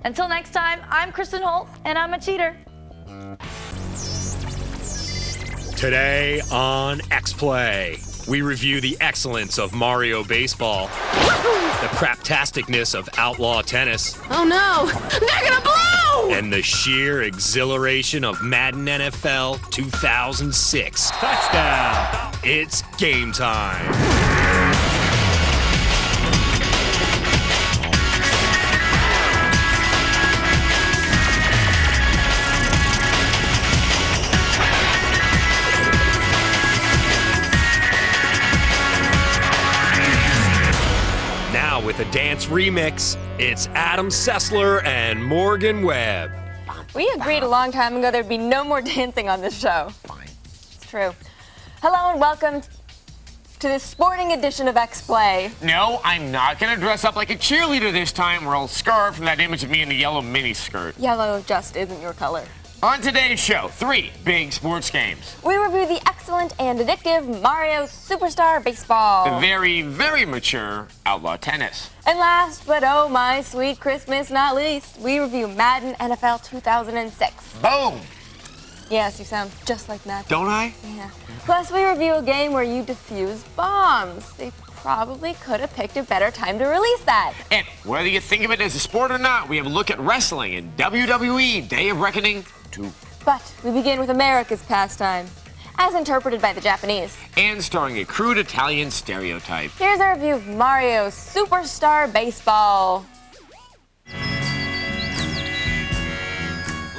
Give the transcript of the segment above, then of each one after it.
Until next time, I'm Kristen Holt, and I'm a cheater. Today on Xplay, we review the excellence of Mario Baseball, the craptasticness of Outlaw Tennis, Oh no, they're gonna blow! and the sheer exhilaration of Madden NFL 2006. Touchdown! It's game time. Now with a dance remix, it's Adam Sessler and Morgan Webb. We agreed a long time ago there'd be no more dancing on this show. Fine. It's true. Hello and welcome to this sporting edition of Xplay. No, I'm not gonna dress up like a cheerleader this time, or I'll scarf from that image of me in the yellow miniskirt. Yellow just isn't your color. On today's show, 3 big sports games. We review the excellent and addictive Mario Superstar Baseball. The very, very mature Outlaw Tennis. And last, but oh my sweet Christmas not least, we review Madden NFL 2006. Boom! Yes, you sound just like Madden. Don't I? Yeah. Plus, we review a game where you defuse bombs. They probably could have picked a better time to release that. And whether you think of it as a sport or not, we have a look at wrestling in WWE Day of Reckoning 2. But we begin with America's pastime, as interpreted by the Japanese. And starring a crude Italian stereotype. Here's a review of Mario Superstar Baseball.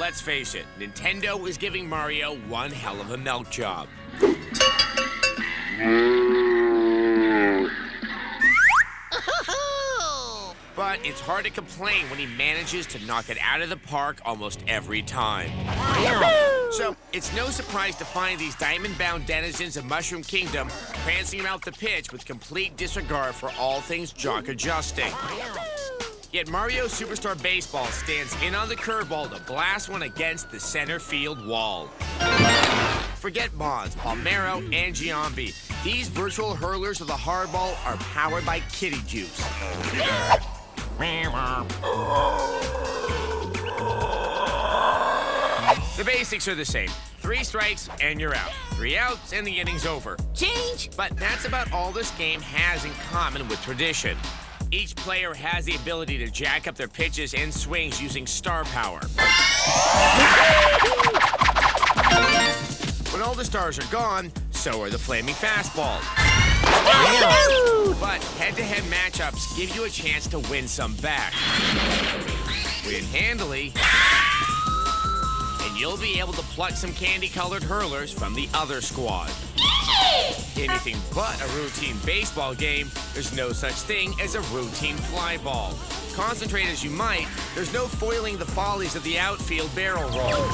Let's face it, Nintendo is giving Mario one hell of a milk job. But it's hard to complain when he manages to knock it out of the park almost every time. So it's no surprise to find these diamond-bound denizens of Mushroom Kingdom prancing about the pitch with complete disregard for all things jock adjusting. Yet Mario Superstar Baseball stands in on the curveball to blast one against the center field wall. Forget Bonds, Palmero, and Giambi. These virtual hurlers of the hardball are powered by kitty juice. The basics are the same. 3 strikes and you're out. 3 outs and the inning's over. Change! But that's about all this game has in common with tradition. Each player has the ability to jack up their pitches and swings using star power. When all the stars are gone, so are the flaming fastballs. But head-to-head matchups give you a chance to win some back. Win handily, and you'll be able to pluck some candy-colored hurlers from the other squad. Anything but a routine baseball game, there's no such thing as a routine fly ball. Concentrate as you might, there's no foiling the follies of the outfield barrel roll.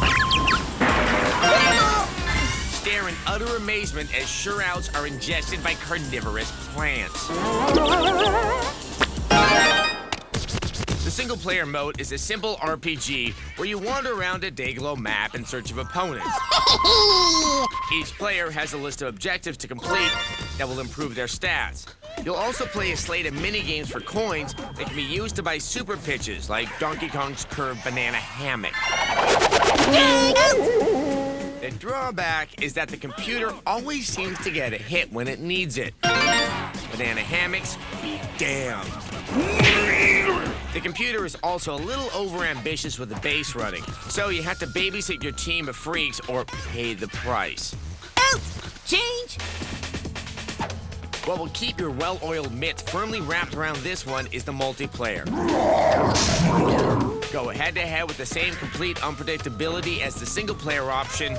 Stare in utter amazement as sure outs are ingested by carnivorous plants. The single-player mode is a simple RPG where you wander around a day-glow map in search of opponents. Each player has a list of objectives to complete that will improve their stats. You'll also play a slate of mini-games for coins that can be used to buy super pitches like Donkey Kong's curved banana hammock. The drawback is that the computer always seems to get a hit when it needs it. Banana hammocks be damned. The computer is also a little overambitious with the base running, so you have to babysit your team of freaks or pay the price. Out! Change! What will keep your well-oiled mitts firmly wrapped around this one is the multiplayer. Go head-to-head with the same complete unpredictability as the single-player option,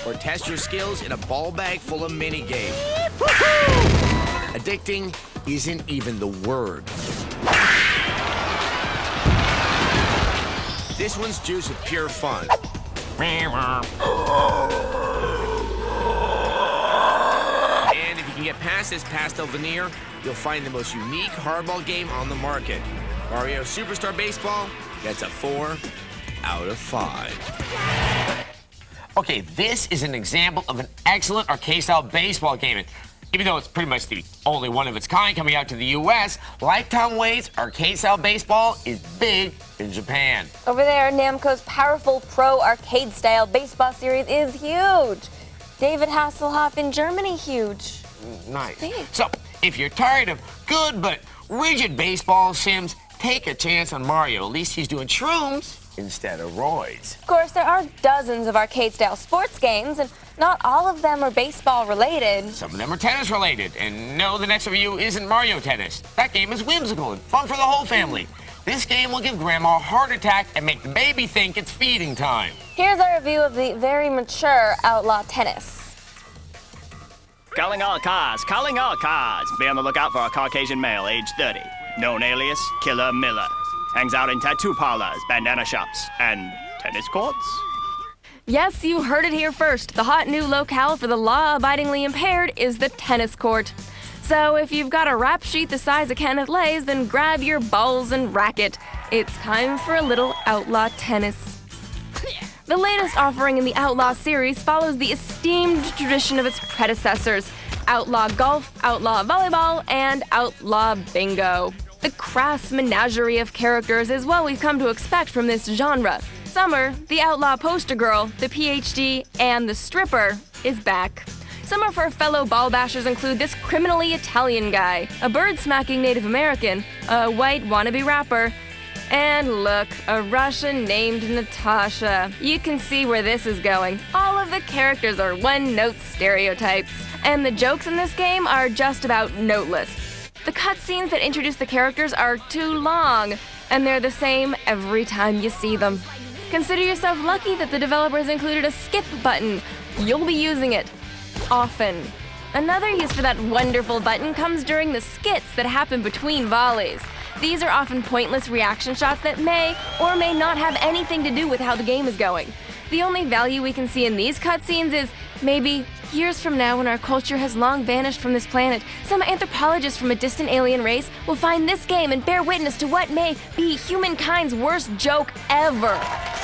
or test your skills in a ball bag full of mini-games. Addicting isn't even the word. This one's juiced with pure fun. And if you can get past this pastel veneer, you'll find the most unique hardball game on the market. Mario Superstar Baseball gets a 4 out of 5. Okay, this is an example of an excellent arcade-style baseball game. Even though it's pretty much the only one of its kind coming out to the U.S., Lifetime Wade's arcade-style baseball is big in Japan. Over there, Namco's powerful pro arcade-style baseball series is huge. David Hasselhoff in Germany, huge. Nice. Big. So, if you're tired of good but rigid baseball sims, take a chance on Mario. At least he's doing shrooms instead of roids. Of course, there are dozens of arcade-style sports games, and not all of them are baseball-related. Some of them are tennis-related, and no, the next review isn't Mario Tennis. That game is whimsical and fun for the whole family. This game will give Grandma a heart attack and make the baby think it's feeding time. Here's our review of the very mature Outlaw Tennis. Calling all cars, calling all cars. Be on the lookout for a Caucasian male, age 30. Known alias, Killer Miller. Hangs out in tattoo parlors, bandana shops, and tennis courts. Yes, you heard it here first. The hot new locale for the law-abidingly impaired is the tennis court. So if you've got a rap sheet the size of Kenneth Lay's, then grab your balls and racket. It's time for a little Outlaw Tennis. The latest offering in the Outlaw series follows the esteemed tradition of its predecessors, Outlaw Golf, Outlaw Volleyball, and Outlaw Bingo. The crass menagerie of characters is what we've come to expect from this genre. Summer, the outlaw poster girl, the PhD, and the stripper, is back. Some of her fellow ball bashers include this criminally Italian guy, a bird-smacking Native American, a white wannabe rapper, and look, a Russian named Natasha. You can see where this is going. All of the characters are one-note stereotypes, and the jokes in this game are just about noteless. The cutscenes that introduce the characters are too long, and they're the same every time you see them. Consider yourself lucky that the developers included a skip button. You'll be using it often. Another use for that wonderful button comes during the skits that happen between volleys. These are often pointless reaction shots that may or may not have anything to do with how the game is going. The only value we can see in these cutscenes is maybe years from now, when our culture has long vanished from this planet, some anthropologist from a distant alien race will find this game and bear witness to what may be humankind's worst joke ever.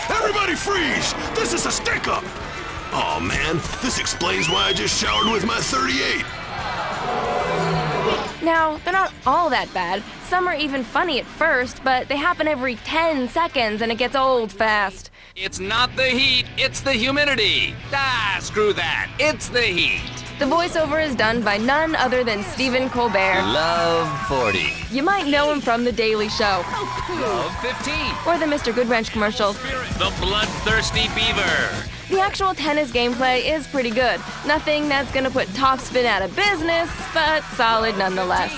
Everybody freeze! This is a stick-up! Oh man, this explains why I just showered with my 38. Now, they're not all that bad. Some are even funny at first, but they happen every 10 seconds and it gets old fast. It's not the heat, it's the humidity. Ah, screw that. It's the heat. The voiceover is done by none other than Stephen Colbert. Love 40. You might know him from The Daily Show. Love 15. Or the Mr. Goodwrench commercials. The bloodthirsty beaver. The actual tennis gameplay is pretty good. Nothing that's gonna put Topspin out of business, but solid nonetheless.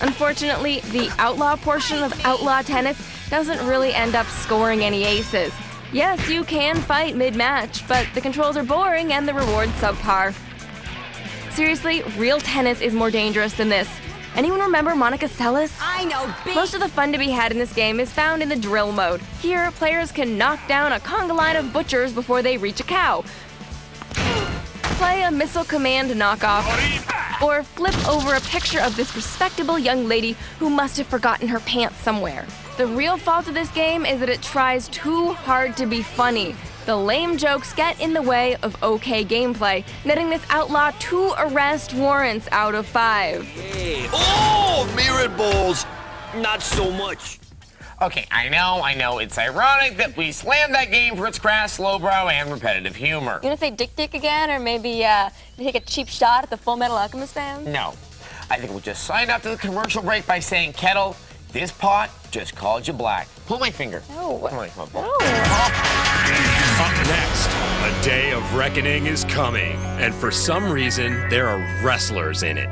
Unfortunately, the Outlaw portion of Outlaw Tennis doesn't really end up scoring any aces. Yes, you can fight mid-match, but the controls are boring and the rewards subpar. Seriously, real tennis is more dangerous than this. Anyone remember Monica Seles? I know, bitch. Most of the fun to be had in this game is found in the drill mode. Here, players can knock down a conga line of butchers before they reach a cow. Play a Missile Command knockoff. Or flip over a picture of this respectable young lady who must have forgotten her pants somewhere. The real fault of this game is that it tries too hard to be funny. The lame jokes get in the way of okay gameplay, netting this outlaw 2 arrest warrants out of 5. Hey. Oh, mirrored balls! Not so much. Okay, I know, it's ironic that we slammed that game for its crass, lowbrow, and repetitive humor. You gonna say Dick Dick again, or maybe take a cheap shot at the Full Metal Alchemist fans? No, I think we'll just sign up to the commercial break by saying, Kettle, this pot just called you black. Pull my finger. No. Come on, come on. No. Up next, a day of reckoning is coming, and for some reason, there are wrestlers in it.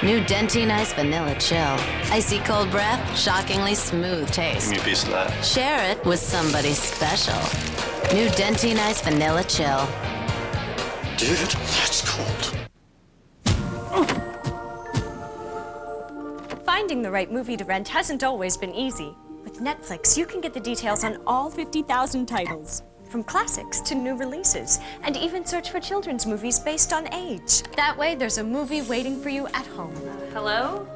New Dentine Ice Vanilla Chill. Icy cold breath, shockingly smooth taste. Give me a piece of that. Share it with somebody special. New Dentine Ice Vanilla Chill. Dude, that's cold. Finding the right movie to rent hasn't always been easy. With Netflix, you can get the details on all 50,000 titles, from classics to new releases, and even search for children's movies based on age. That way, there's a movie waiting for you at home. Hello?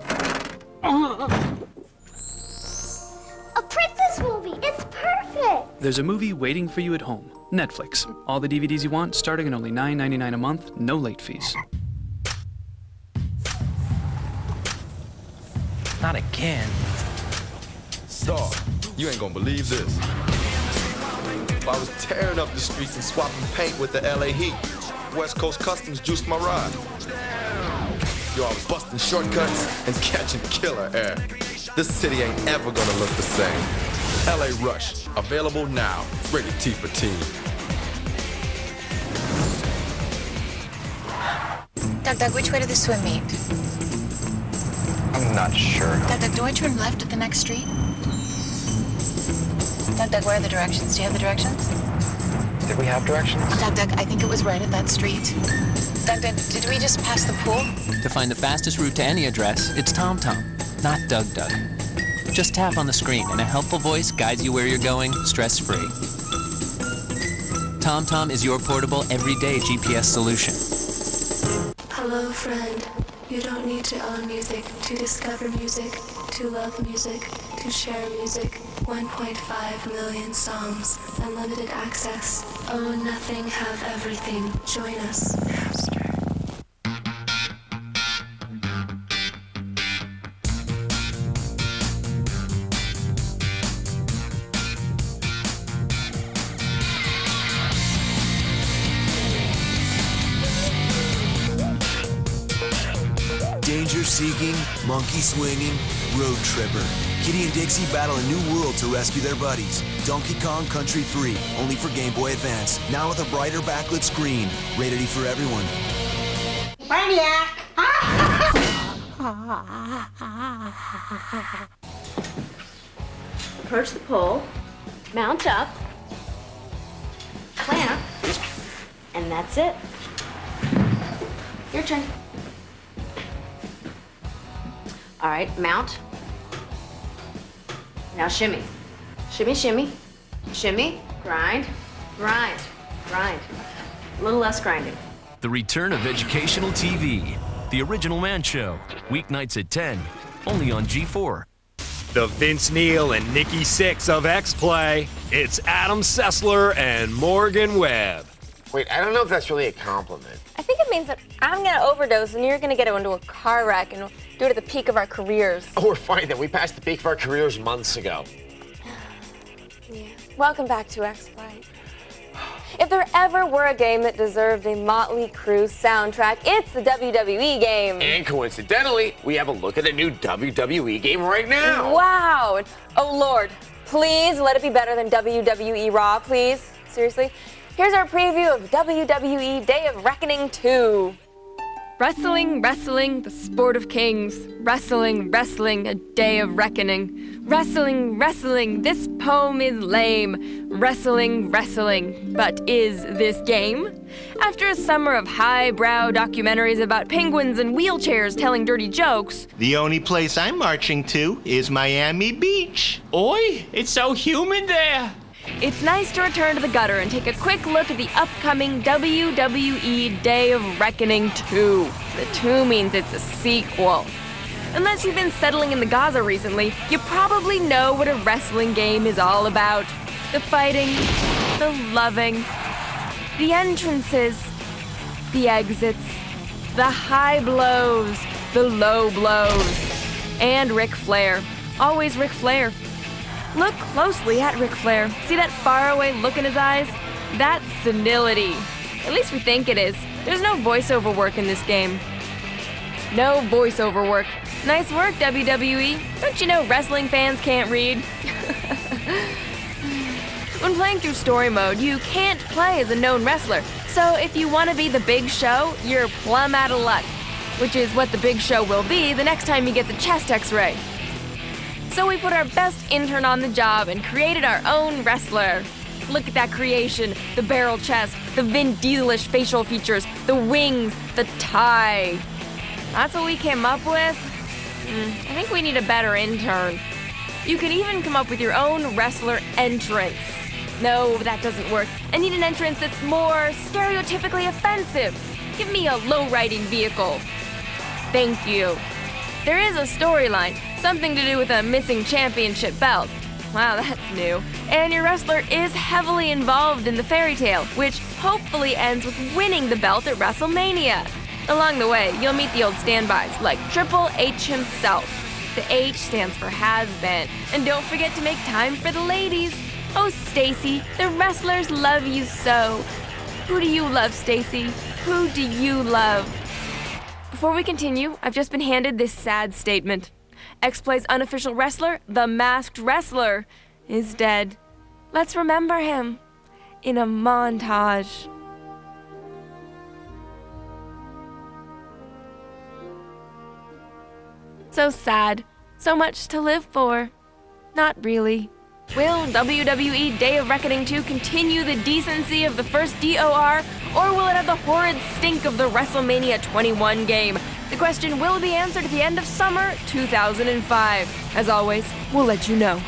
A princess movie! It's perfect! there's a movie waiting for you at home. Netflix. All the DVDs you want, starting at only $9.99 a month, no late fees. Not again. Dog, you ain't gonna believe this. I was tearing up the streets and swapping paint with the LA Heat. West Coast Customs juiced my ride. Yo, I was busting shortcuts and catching killer air. This city ain't ever gonna look the same. LA Rush, available now. Rated T for teen. Doug, which way to the swim meet? I'm not sure. Doug, do I turn left at the next street? Doug, where are the directions? Do you have the directions? Did we have directions? Doug, I think it was right at that street. Doug, did we just pass the pool? To find the fastest route to any address, it's TomTom, not Doug. Just tap on the screen and a helpful voice guides you where you're going, stress-free. TomTom is your portable, everyday GPS solution. Hello, friend. You don't need to own music to discover music, to love music, to share music. 1.5 million songs, unlimited access. Own nothing, have everything. Join us. Danger-seeking, monkey-swinging, road tripper. Kitty and Dixie battle a new world to rescue their buddies. Donkey Kong Country 3, only for Game Boy Advance. Now with a brighter backlit screen. Rated E for everyone. Brainiac! Approach the pole, mount up, clamp, and that's it. Your turn. All right, mount. Now shimmy. Shimmy, shimmy, shimmy, grind, grind, grind. A little less grinding. The return of educational TV. The Original Man Show. Weeknights at 10. Only on G4. The Vince Neil and Nikki Sixx of Xplay. It's Adam Sessler and Morgan Webb. Wait, I don't know if that's really a compliment. I think it means that I'm gonna overdose and you're gonna get into a car wreck and we'll do it at the peak of our careers. Oh, we're fine then. We passed the peak of our careers months ago. Yeah. Welcome back to Xplay. If there ever were a game that deserved a Motley Crue soundtrack, it's the WWE game. And coincidentally, we have a look at a new WWE game right now. Wow. Oh, Lord. Please let it be better than WWE Raw, please. Seriously. Here's our preview of WWE Day of Reckoning 2. Wrestling, wrestling, the sport of kings. Wrestling, wrestling, a day of reckoning. Wrestling, wrestling, this poem is lame. Wrestling, wrestling, but is this game? After a summer of highbrow documentaries about penguins and wheelchairs telling dirty jokes, the only place I'm marching to is Miami Beach. Oi, it's so humid there. It's nice to return to the gutter and take a quick look at the upcoming WWE Day of Reckoning 2. The 2 means it's a sequel. Unless you've been settling in the Gaza recently, you probably know what a wrestling game is all about. The fighting, the loving, the entrances, the exits, the high blows, the low blows, and Ric Flair. Always Ric Flair. Look closely at Ric Flair. See that faraway look in his eyes? That's senility. At least we think it is. There's no voiceover work in this game. No voiceover work. Nice work, WWE. Don't you know wrestling fans can't read? When playing through story mode, you can't play as a known wrestler. So if you want to be the Big Show, you're plumb out of luck. Which is what the Big Show will be the next time he gets a chest x-ray. So we put our best intern on the job and created our own wrestler. Look at that creation, the barrel chest, the Vin Diesel-ish facial features, the wings, the tie. That's what we came up with? I think we need a better intern. You can even come up with your own wrestler entrance. No, that doesn't work. I need an entrance that's more stereotypically offensive. Give me a low-riding vehicle. Thank you. There is a storyline, something to do with a missing championship belt. Wow, that's new. And your wrestler is heavily involved in the fairy tale, which hopefully ends with winning the belt at WrestleMania. Along the way, you'll meet the old standbys, like Triple H himself. The H stands for has-been. And don't forget to make time for the ladies. Oh, Stacy, the wrestlers love you so. Who do you love, Stacy? Who do you love? Before we continue, I've just been handed this sad statement. Xplay's unofficial wrestler, the Masked Wrestler, is dead. Let's remember him in a montage. So sad. So much to live for. Not really. Will WWE Day of Reckoning 2 continue the decency of the first DOR, or will it have the horrid stink of the WrestleMania 21 game? The question will be answered at the end of summer 2005. As always, we'll let you know.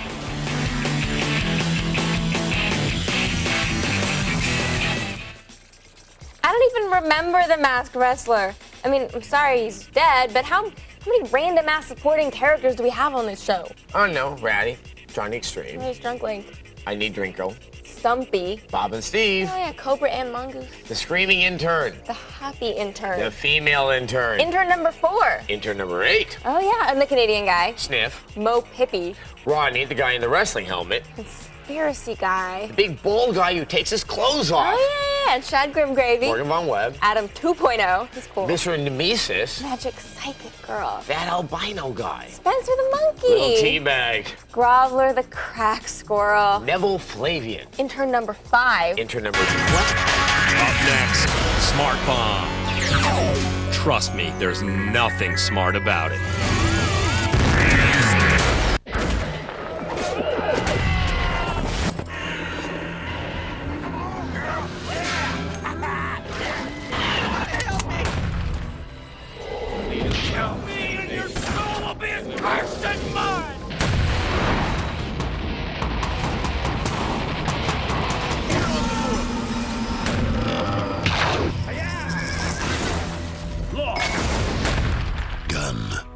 I don't even remember the Masked Wrestler. I mean, I'm sorry he's dead, but how many random ass supporting characters do we have on this show? Oh no, Ratty, Johnny Extreme. There's Drunk Link, I Need Drinkle. Stumpy. Bob and Steve. Oh yeah, Cobra and Mongoose. The Screaming Intern. The Happy Intern. The Female Intern. Intern number 4. Intern number 8. Oh yeah, and the Canadian guy. Sniff. Mo Pippi. Rodney, the guy in the wrestling helmet. Conspiracy guy. The big bald guy who takes his clothes off. Oh yeah, and Chad Grimgravy. Morgan Von Webb. Adam 2.0. He's cool. Mr. Nemesis. Magic Psychic Girl. That albino guy. Spencer the Monkey. Little Teabag. Groveler the Crack Squirrel. Neville Flavian. Intern number 5. Intern number 2. What? Up next, Smart Bomb. Trust me, there's nothing smart about it.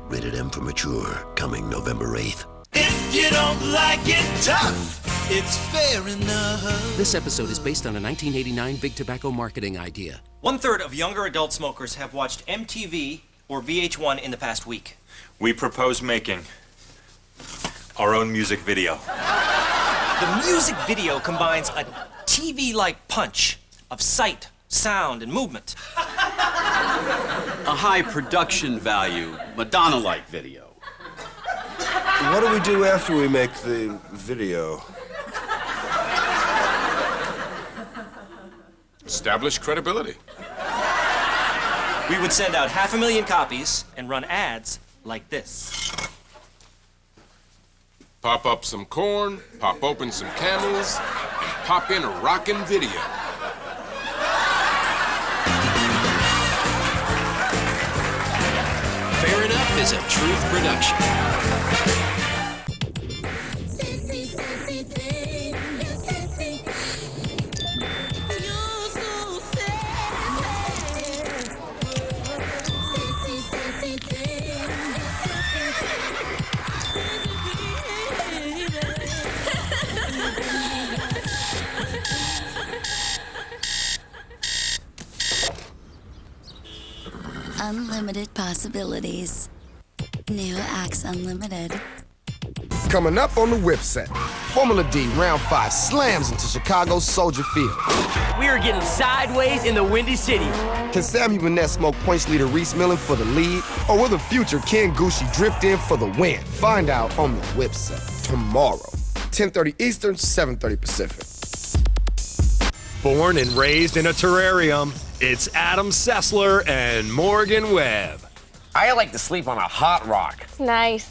Rated M for mature, coming November 8th. If you don't like it tough, it's fair enough. This episode is based on a 1989 big tobacco marketing idea. 1/3 of younger adult smokers have watched MTV or VH1 in the past week. We propose making our own music video. The music video combines a TV-like punch of sight, sound, and movement. A high production value, Madonna-like video. What do we do after we make the video? Establish credibility. We would send out 500,000 copies and run ads like this. Pop up some corn, pop open some camels, and pop in a rockin' video. Fair Enough is a Truth production. Unlimited possibilities. New Axe Unlimited. Coming up on the whip set, Formula D Round 5 slams into Chicago's Soldier Field. We are getting sideways in the Windy City. Can Sammy Burnett smoke points leader Reese Millen for the lead? Or will the future Ken Gucci drift in for the win? Find out on the whip set tomorrow, 10:30 Eastern, 7:30 Pacific. Born and raised in a terrarium, it's Adam Sessler and Morgan Webb. I like to sleep on a hot rock. Nice.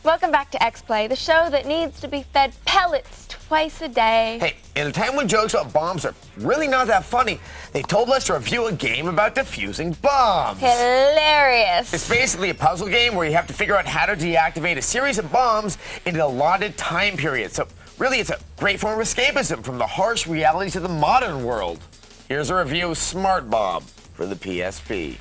Welcome back to Xplay, the show that needs to be fed pellets twice a day. Hey, in a time when jokes about bombs are really not that funny, they told us to review a game about defusing bombs. Hilarious. It's basically a puzzle game where you have to figure out how to deactivate a series of bombs in an allotted time period. So really, it's a great form of escapism from the harsh realities of the modern world. Here's a review of Smart Bomb for the PSP.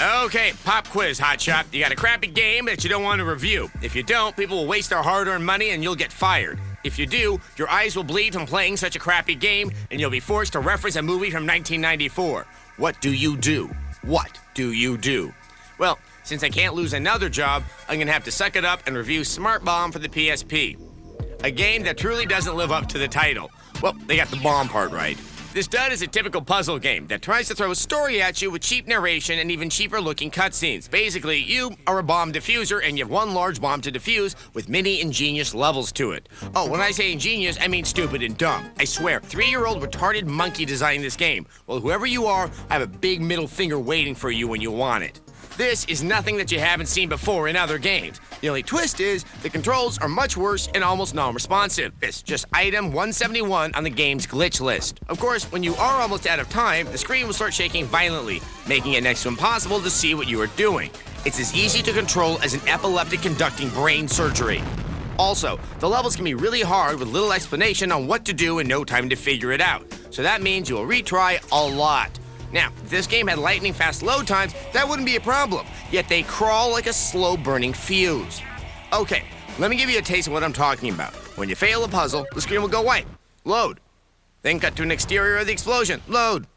Okay, pop quiz, hotshot. You got a crappy game that you don't want to review. If you don't, people will waste their hard-earned money and you'll get fired. If you do, your eyes will bleed from playing such a crappy game and you'll be forced to reference a movie from 1994. What do you do? What do you do? Well, since I can't lose another job, I'm gonna have to suck it up and review Smart Bomb for the PSP. A game that truly doesn't live up to the title. Well, they got the bomb part right. This dud is a typical puzzle game that tries to throw a story at you with cheap narration and even cheaper looking cutscenes. Basically, you are a bomb diffuser and you have one large bomb to defuse with many ingenious levels to it. Oh, when I say ingenious, I mean stupid and dumb. I swear, 3-year-old retarded monkey designed this game. Well, whoever you are, I have a big middle finger waiting for you when you want it. This is nothing that you haven't seen before in other games. The only twist is the controls are much worse and almost non-responsive. It's just item 171 on the game's glitch list. Of course, when you are almost out of time, the screen will start shaking violently, making it next to impossible to see what you are doing. It's as easy to control as an epileptic conducting brain surgery. Also, the levels can be really hard with little explanation on what to do and no time to figure it out. So that means you will retry a lot. Now, if this game had lightning-fast load times, that wouldn't be a problem, yet they crawl like a slow-burning fuse. Okay, let me give you a taste of what I'm talking about. When you fail a puzzle, the screen will go white. Load. Then cut to an exterior of the explosion. Load.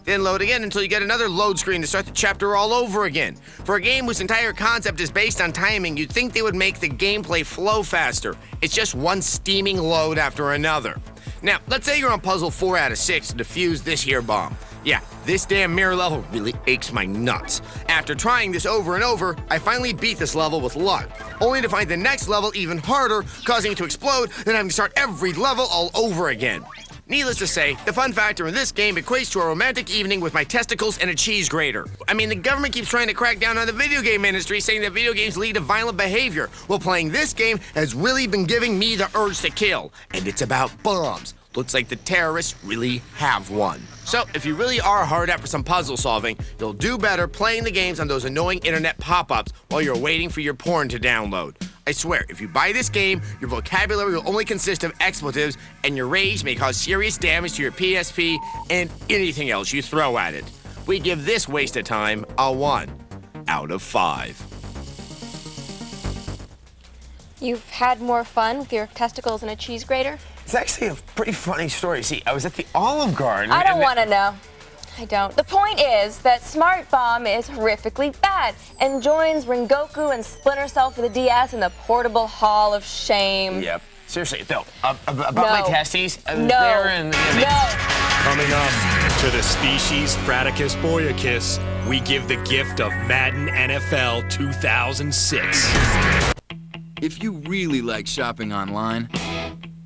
Then load again until you get another load screen to start the chapter all over again. For a game whose entire concept is based on timing, you'd think they would make the gameplay flow faster. It's just one steaming load after another. Now, let's say you're on puzzle 4 out of 6 to defuse this here bomb. Yeah, this damn mirror level really aches my nuts. After trying this over and over, I finally beat this level with luck, only to find the next level even harder, causing it to explode, then having to start every level all over again. Needless to say, the fun factor in this game equates to a romantic evening with my testicles and a cheese grater. I mean, the government keeps trying to crack down on the video game industry, saying that video games lead to violent behavior. Well, playing this game has really been giving me the urge to kill, and it's about bombs. Looks like the terrorists really have one. So, if you really are hard up for some puzzle solving, you'll do better playing the games on those annoying internet pop-ups while you're waiting for your porn to download. I swear, if you buy this game, your vocabulary will only consist of expletives, and your rage may cause serious damage to your PSP and anything else you throw at it. We give this waste of time a 1 out of 5. You've had more fun with your testicles and a cheese grater? It's actually a pretty funny story. See, I was at the Olive Garden. I don't want to know. I don't. The point is that Smart Bomb is horrifically bad and joins Rengoku and Splinter Cell for the DS in the portable hall of shame. Yep. Seriously, though, about my testes, I was No. there and... Coming up to the species Fraticus boyicus, we give the gift of Madden NFL 2006. If you really like shopping online,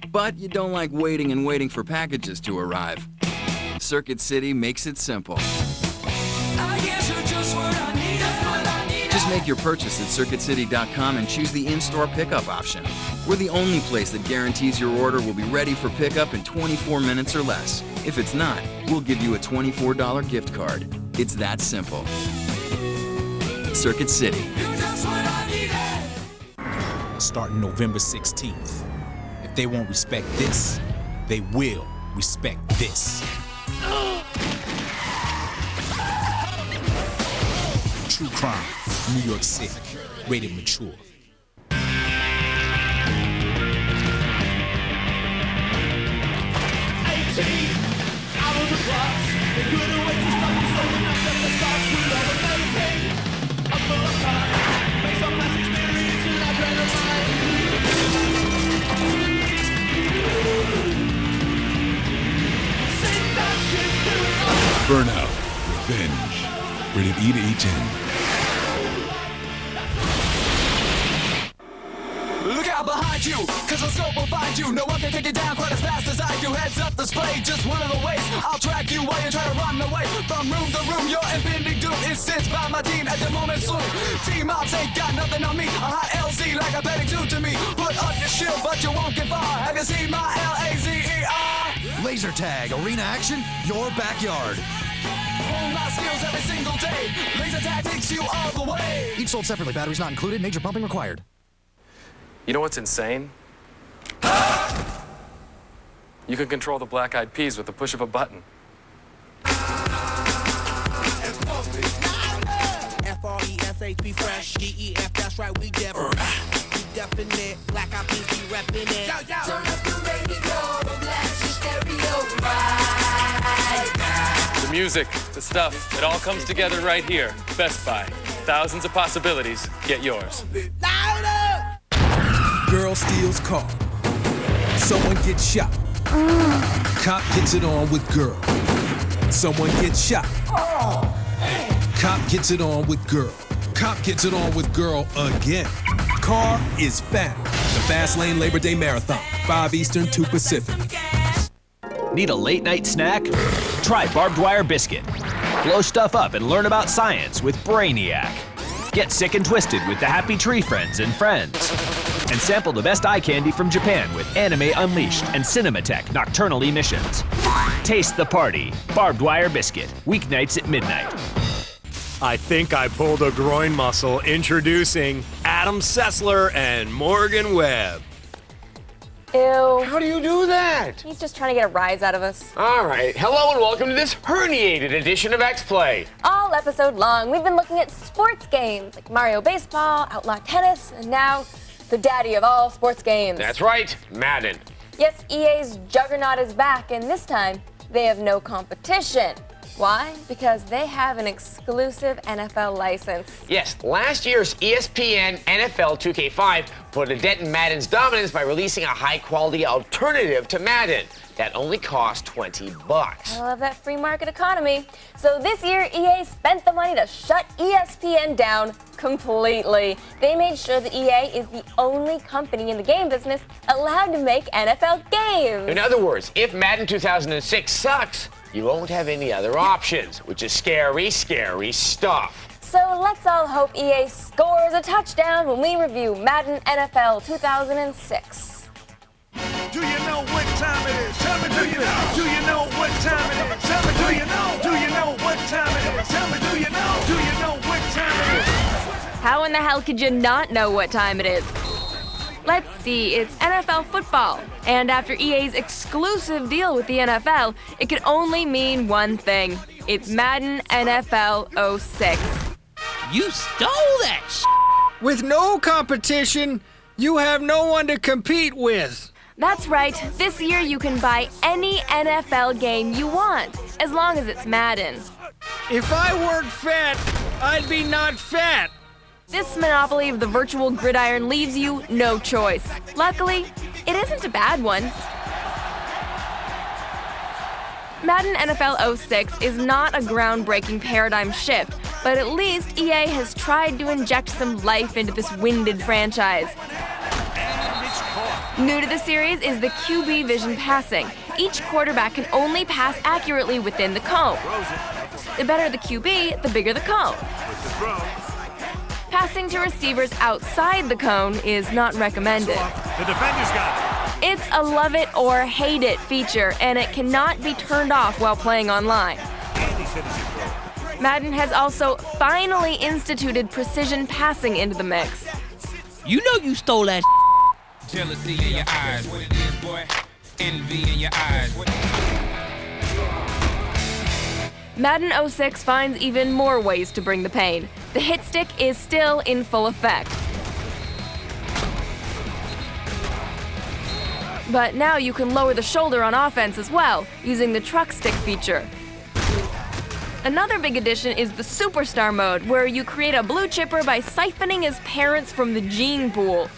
but you don't like waiting for packages to arrive, Circuit City makes it simple. Just make your purchase at CircuitCity.com and choose the in-store pickup option. We're the only place that guarantees your order will be ready for pickup in 24 minutes or less. If it's not, we'll give you a $24 gift card. It's that simple. Circuit City. Starting November 16th. If they won't respect this, they will respect this. True crime, New York City, rated mature. Burnout, Revenge, rated E to E10. Look out behind you, cause the scope will find you. No one can take you down quite as fast as I do. Heads up display, just one of the ways I'll track you while you try to run away. From room to room, your impending doom is sensed by my team at the moment soon. Team ops ain't got nothing on me. A hot LZ like a betting two to me. Put up your shield, but you won't get far. Have you seen my LAZER? Laser tag, arena action, your backyard. Hone my skills every single day. Laser tag takes you all the way. Each sold separately, batteries not included, major pumping required. You know what's insane? You can control the Black Eyed Peas with the push of a button. grades be fresh. DEF, that's right, we definite. Black eyed peas be reppin' it. Turn up the radio, blast your stereo right now. The music, the stuff, it all comes together right here. Best Buy. Thousands of possibilities. Get yours. Girl steals car. Someone gets shot. Cop gets it on with girl. Someone gets shot. Cop gets it on with girl. Cop gets it on with girl again. Car is found. The Fast Lane Labor Day Marathon. 5 Eastern, 2 Pacific. Need a late night snack? Try barbed wire biscuit. Blow stuff up and learn about science with Brainiac. Get sick and twisted with the Happy Tree Friends and Friends. And sample the best eye candy from Japan with Anime Unleashed and Cinematech Nocturnal Emissions. Taste the party. Barbed wire biscuit. Weeknights at midnight. I think I pulled a groin muscle. Introducing Adam Sessler and Morgan Webb. Ew. How do you do that? He's just trying to get a rise out of us. All right. Hello and welcome to this herniated edition of Xplay. All episode long, we've been looking at sports games like Mario Baseball, Outlaw Tennis, and now the daddy of all sports games. That's right, Madden. Yes, EA's juggernaut is back, and this time they have no competition. Why? Because they have an exclusive NFL license. Yes, last year's ESPN NFL 2K5 put a dent in Madden's dominance by releasing a high-quality alternative to Madden that only cost $20. I love that free market economy. So this year, EA spent the money to shut ESPN down completely. They made sure that EA is the only company in the game business allowed to make NFL games. In other words, if Madden 2006 sucks, you won't have any other options, which is scary, scary stuff. So let's all hope EA scores a touchdown when we review Madden NFL 2006. Do you know what time it is? Tell me, do you know? Do you know what time it is? Tell me, do you know? Do you know what time it is? Tell me, do you know? Do you know what time it is? How in the hell could you not know what time it is? Let's see, it's NFL football. And after EA's exclusive deal with the NFL, it could only mean one thing. It's Madden NFL 06. You stole that With no competition, you have no one to compete with. That's right. This year you can buy any NFL game you want, as long as it's Madden. If I weren't fat, I'd be not fat. This monopoly of the virtual gridiron leaves you no choice. Luckily, it isn't a bad one. Madden NFL 06 is not a groundbreaking paradigm shift, but at least EA has tried to inject some life into this winded franchise. New to the series is the QB vision passing. Each quarterback can only pass accurately within the cone. The better the QB, the bigger the cone. Passing to receivers outside the cone is not recommended. The defender's got It's a love it or hate it feature, and it cannot be turned off while playing online. Madden has also finally instituted precision passing into the mix. You know you stole that. Jealousy in your eyes, what it is, boy? Envy in your eyes. Madden 06 finds even more ways to bring the pain. The hit stick is still in full effect. But now you can lower the shoulder on offense as well, using the truck stick feature. Another big addition is the Superstar mode, where you create a blue chipper by siphoning his parents from the gene pool.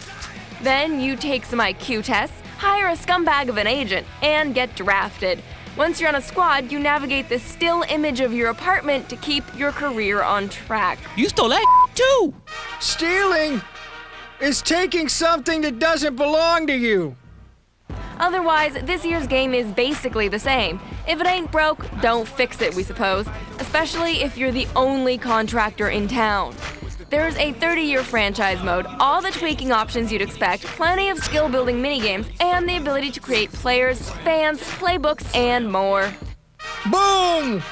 Then you take some IQ tests, hire a scumbag of an agent, and get drafted. Once you're on a squad, you navigate the still image of your apartment to keep your career on track. You stole that too. Stealing is taking something that doesn't belong to you. Otherwise, this year's game is basically the same. If it ain't broke, don't fix it, we suppose, especially if you're the only contractor in town. There's a 30-year franchise mode, all the tweaking options you'd expect, plenty of skill-building minigames, and the ability to create players, fans, playbooks, and more. Boom!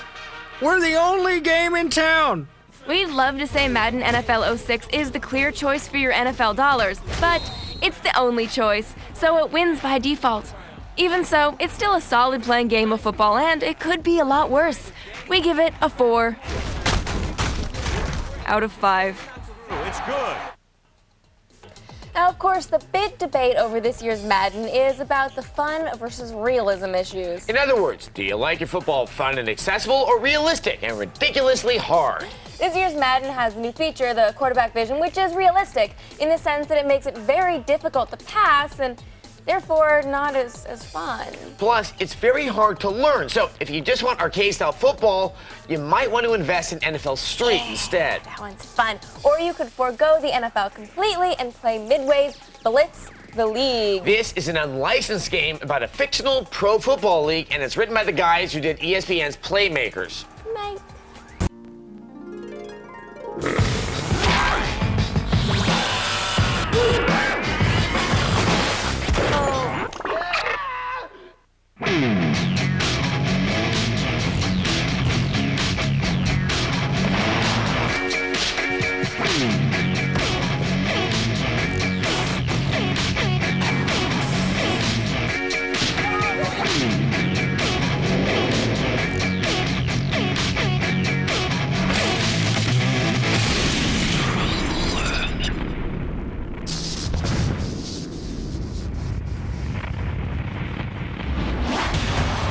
We're the only game in town. We'd love to say Madden NFL 06 is the clear choice for your NFL dollars, but it's the only choice, so it wins by default. Even so, it's still a solid playing game of football, and it could be a lot worse. We give it a 4 out of 5. It's good. Now, of course, the big debate over this year's Madden is about the fun versus realism issues. In other words, do you like your football fun and accessible or realistic and ridiculously hard? This year's Madden has a new feature, the quarterback vision, which is realistic in the sense that it makes it very difficult to pass and therefore not as fun. Plus, it's very hard to learn. So if you just want arcade-style football, you might want to invest in NFL Street instead. That one's fun. Or you could forego the NFL completely and play Midway's Blitz the League. This is an unlicensed game about a fictional pro football league, and it's written by the guys who did ESPN's Playmakers. Night.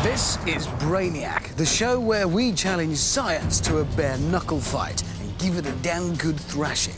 This is Brainiac, the show where we challenge science to a bare-knuckle fight and give it a damn good thrashing.